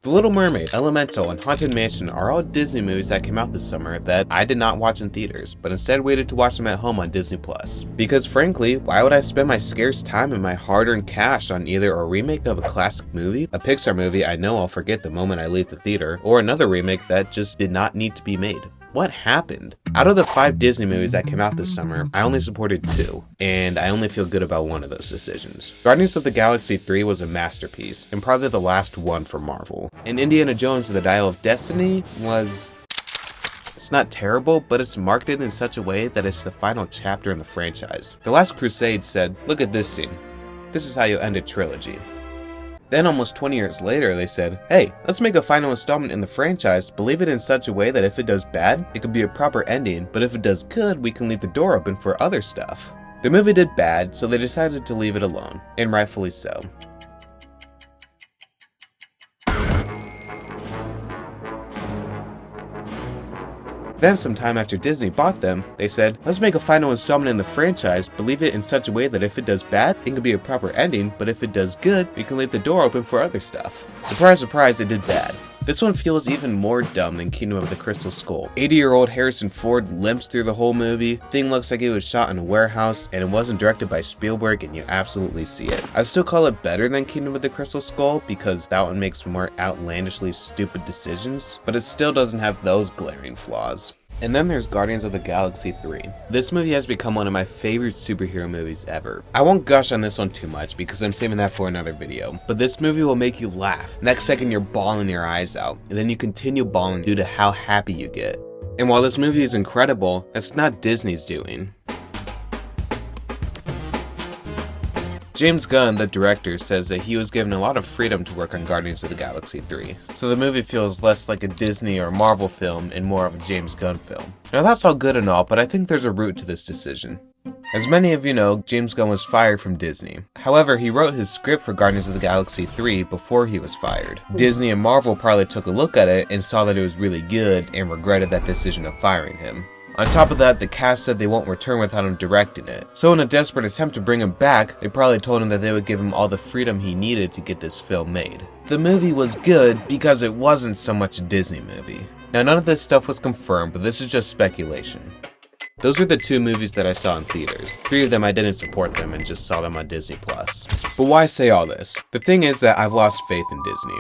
The Little Mermaid, Elemental, and Haunted Mansion are all Disney movies that came out this summer that I did not watch in theaters, but instead waited to watch them at home on Disney+. Because frankly, why would I spend my scarce time and my hard-earned cash on either a remake of a classic movie, a Pixar movie I know I'll forget the moment I leave the theater, or another remake that just did not need to be made? What happened? Out of the 5 Disney movies that came out this summer, I only supported 2, and I only feel good about one of those decisions. Guardians of the Galaxy 3 was a masterpiece, and probably the last one for Marvel. And Indiana Jones and the Dial of Destiny was... It's not terrible, but it's marketed in such a way that it's the final chapter in the franchise. The Last Crusade said, "Look at this scene. This is how you end a trilogy." Then almost 20 years later, they said, "Hey, let's make a final installment in the franchise, but leave it in such a way that if it does bad, it could be a proper ending, but if it does good, we can leave the door open for other stuff." The movie did bad, so they decided to leave it alone, and rightfully so. Then sometime after Disney bought them, they said, "Let's make a final installment in the franchise, but leave it in such a way that if it does bad, it can be a proper ending, but if it does good, we can leave the door open for other stuff." Surprise, surprise, it did bad. This one feels even more dumb than Kingdom of the Crystal Skull. 80-year-old Harrison Ford limps through the whole movie, thing looks like it was shot in a warehouse, and it wasn't directed by Spielberg, and you absolutely see it. I still call it better than Kingdom of the Crystal Skull, because that one makes more outlandishly stupid decisions, but it still doesn't have those glaring flaws. And then there's Guardians of the Galaxy 3. This movie has become one of my favorite superhero movies ever. I won't gush on this one too much because I'm saving that for another video, but this movie will make you laugh. Next second you're bawling your eyes out, and then you continue bawling due to how happy you get. And while this movie is incredible, it's not Disney's doing. James Gunn, the director, says that he was given a lot of freedom to work on Guardians of the Galaxy 3, so the movie feels less like a Disney or Marvel film and more of a James Gunn film. Now that's all good and all, but I think there's a root to this decision. As many of you know, James Gunn was fired from Disney. However, he wrote his script for Guardians of the Galaxy 3 before he was fired. Disney and Marvel probably took a look at it and saw that it was really good and regretted that decision of firing him. On top of that, the cast said they won't return without him directing it. So in a desperate attempt to bring him back, they probably told him that they would give him all the freedom he needed to get this film made. The movie was good because it wasn't so much a Disney movie. Now none of this stuff was confirmed, but this is just speculation. Those are the 2 movies that I saw in theaters. 3 of them I didn't support them and just saw them on Disney+. But why say all this? The thing is that I've lost faith in Disney.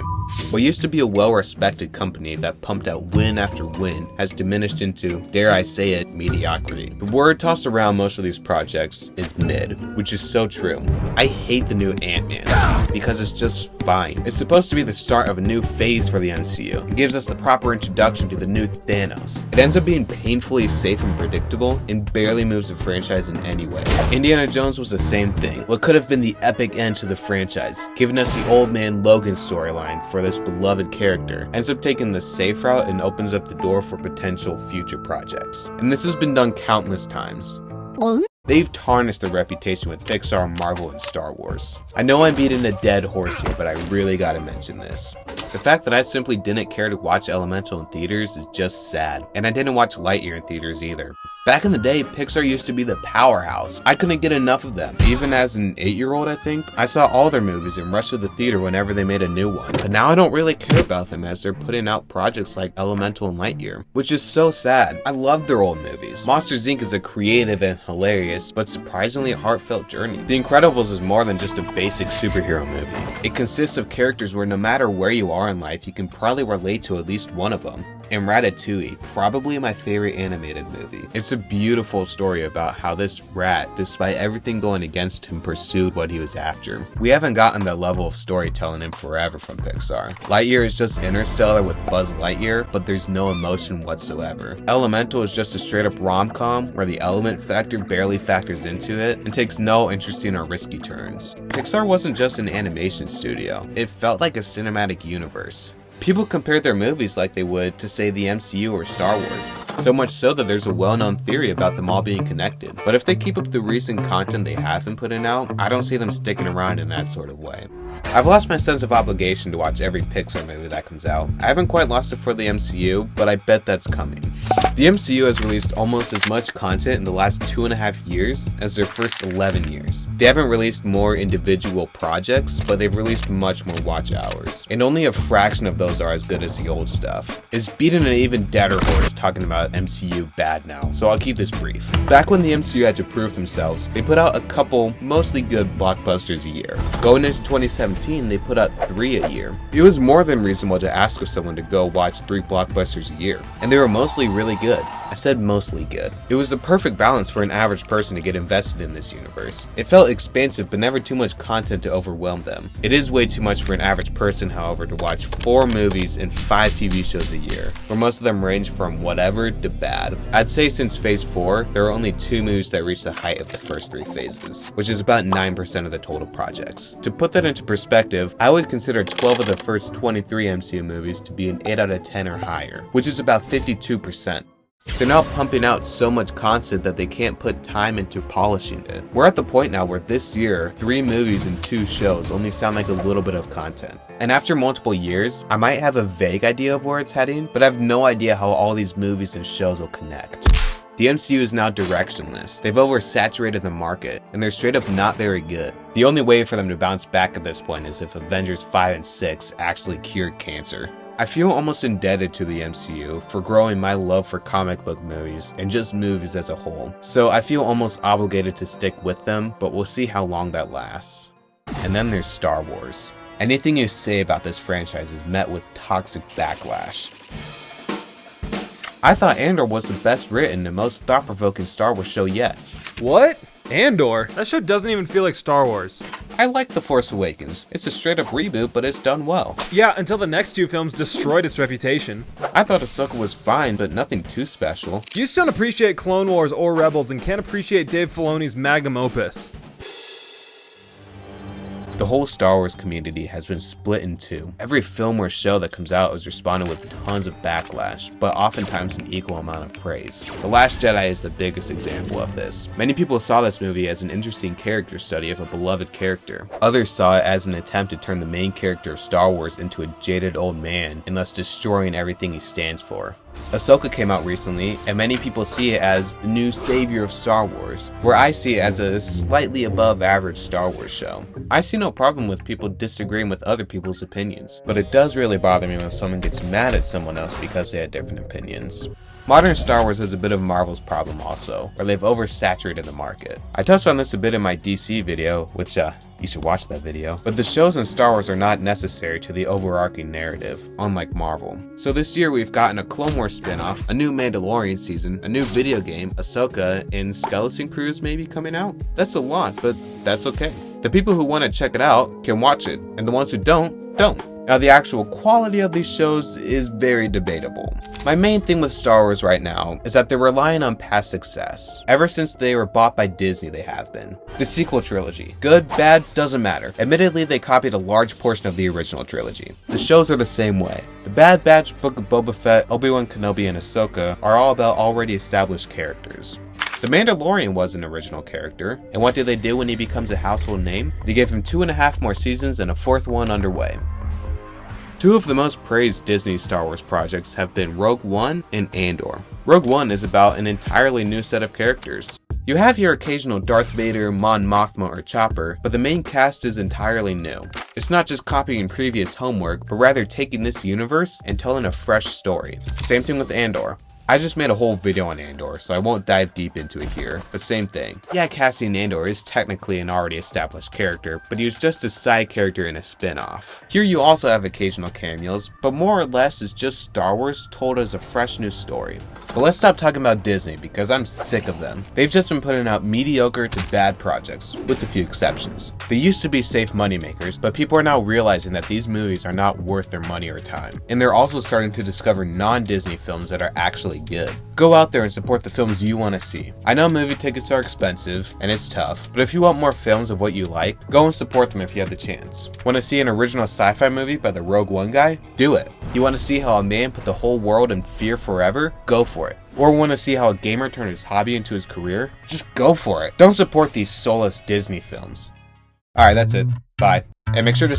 What used to be a well-respected company that pumped out win after win has diminished into, dare I say it, mediocrity. The word tossed around most of these projects is mid, which is so true. I hate the new Ant-Man because it's just fine. It's supposed to be the start of a new phase for the MCU. It gives us the proper introduction to the new Thanos. It ends up being painfully safe and predictable, and barely moves the franchise in any way. Indiana Jones was the same thing. What could have been the epic end to the franchise, giving us the old man Logan storyline for this beloved character, ends up taking the safe route and opens up the door for potential future projects. And this has been done countless times. They've tarnished their reputation with Pixar, Marvel, and Star Wars. I know I'm beating a dead horse here, but I really gotta mention this. The fact that I simply didn't care to watch Elemental in theaters is just sad, and I didn't watch Lightyear in theaters either. Back in the day, Pixar used to be the powerhouse. I couldn't get enough of them. Even as an 8-year-old, I think, I saw all their movies and rushed to the theater whenever they made a new one. But now I don't really care about them as they're putting out projects like Elemental and Lightyear, which is so sad. I love their old movies. Monsters Inc. is a creative and hilarious, but surprisingly heartfelt journey. The Incredibles is more than just a basic superhero movie. It consists of characters where no matter where you are in life, you can probably relate to at least one of them. And Ratatouille, probably my favorite animated movie. It's a beautiful story about how this rat, despite everything going against him, pursued what he was after. We haven't gotten that level of storytelling in forever from Pixar. Lightyear is just Interstellar with Buzz Lightyear, but there's no emotion whatsoever. Elemental is just a straight up rom-com where the element factor barely factors into it and takes no interesting or risky turns. Pixar wasn't just an animation studio, it felt like a cinematic universe. People compared their movies like they would to, say, the MCU or Star Wars. So much so that there's a well-known theory about them all being connected. But if they keep up the recent content they have been putting out, I don't see them sticking around in that sort of way. I've lost my sense of obligation to watch every Pixar movie that comes out. I haven't quite lost it for the MCU, but I bet that's coming. The MCU has released almost as much content in the last 2.5 years as their first 11 years. They haven't released more individual projects, but they've released much more watch hours. And only a fraction of those are as good as the old stuff. It's beating an even deader horse talking about MCU bad now, so I'll keep this brief. Back when the MCU had to prove themselves, they put out a couple mostly good blockbusters a year. Going into 2017, they put out 3 a year. It was more than reasonable to ask of someone to go watch 3 blockbusters a year, and they were mostly really good. I said mostly good. It was the perfect balance for an average person to get invested in this universe. It felt expansive, but never too much content to overwhelm them. It is way too much for an average person, however, to watch 4 movies and 5 TV shows a year, where most of them range from whatever to bad. I'd say since Phase 4, there are only 2 movies that reach the height of the first 3 phases, which is about 9% of the total projects. To put that into perspective, I would consider 12 of the first 23 MCU movies to be an 8 out of 10 or higher, which is about 52%. They're now pumping out so much content that they can't put time into polishing it. We're at the point now where this year, 3 movies and 2 shows only sound like a little bit of content. And after multiple years, I might have a vague idea of where it's heading, but I have no idea how all these movies and shows will connect. The MCU is now directionless. They've oversaturated the market, and they're straight up not very good. The only way for them to bounce back at this point is if Avengers 5 and 6 actually cured cancer. I feel almost indebted to the MCU for growing my love for comic book movies and just movies as a whole. So I feel almost obligated to stick with them, but we'll see how long that lasts. And then there's Star Wars. Anything you say about this franchise is met with toxic backlash. I thought Andor was the best written and most thought-provoking Star Wars show yet. What? Andor? That show doesn't even feel like Star Wars. I like The Force Awakens. It's a straight-up reboot, but it's done well. Yeah, until the next 2 films destroyed its reputation. I thought Ahsoka was fine, but nothing too special. You just don't appreciate Clone Wars or Rebels and can't appreciate Dave Filoni's magnum opus. The whole Star Wars community has been split in 2. Every film or show that comes out is responding with tons of backlash, but oftentimes an equal amount of praise. The Last Jedi is the biggest example of this. Many people saw this movie as an interesting character study of a beloved character. Others saw it as an attempt to turn the main character of Star Wars into a jaded old man and thus destroying everything he stands for. Ahsoka came out recently, and many people see it as the new savior of Star Wars, where I see it as a slightly above average Star Wars show. I see no problem with people disagreeing with other people's opinions, but it does really bother me when someone gets mad at someone else because they had different opinions. Modern Star Wars has a bit of Marvel's problem also, where they've oversaturated the market. I touched on this a bit in my DC video, which you should watch that video, but the shows in Star Wars are not necessary to the overarching narrative, unlike Marvel. So this year we've gotten a Clone Wars spin-off, a new Mandalorian season, a new video game, Ahsoka, and Skeleton Crews maybe coming out? That's a lot, but that's okay. The people who want to check it out can watch it, and the ones who don't. Now, the actual quality of these shows is very debatable. My main thing with Star Wars right now is that they're relying on past success. Ever since they were bought by Disney, they have been. The sequel trilogy. Good, bad, doesn't matter. Admittedly, they copied a large portion of the original trilogy. The shows are the same way. The Bad Batch, Book of Boba Fett, Obi-Wan Kenobi, and Ahsoka are all about already established characters. The Mandalorian was an original character, and what do they do when he becomes a household name? They gave him 2.5 more seasons and a 4th one underway. 2 of the most praised Disney Star Wars projects have been Rogue One and Andor. Rogue One is about an entirely new set of characters. You have your occasional Darth Vader, Mon Mothma, or Chopper, but the main cast is entirely new. It's not just copying previous homework, but rather taking this universe and telling a fresh story. Same thing with Andor. I just made a whole video on Andor, so I won't dive deep into it here, but same thing. Yeah, Cassian Andor is technically an already established character, but he was just a side character in a spin-off. Here you also have occasional cameos, but more or less it's just Star Wars told as a fresh new story. But let's stop talking about Disney, because I'm sick of them. They've just been putting out mediocre to bad projects, with a few exceptions. They used to be safe moneymakers, but people are now realizing that these movies are not worth their money or time. And they're also starting to discover non-Disney films that are actually good. Go out there and support the films you want to see. I know movie tickets are expensive, and it's tough, but if you want more films of what you like, go and support them if you have the chance. Want to see an original sci-fi movie by the Rogue One guy? Do it. You want to see how a man put the whole world in fear forever? Go for it. Or want to see how a gamer turned his hobby into his career? Just go for it. Don't support these soulless Disney films. Alright, that's it. Bye. And make sure to subscribe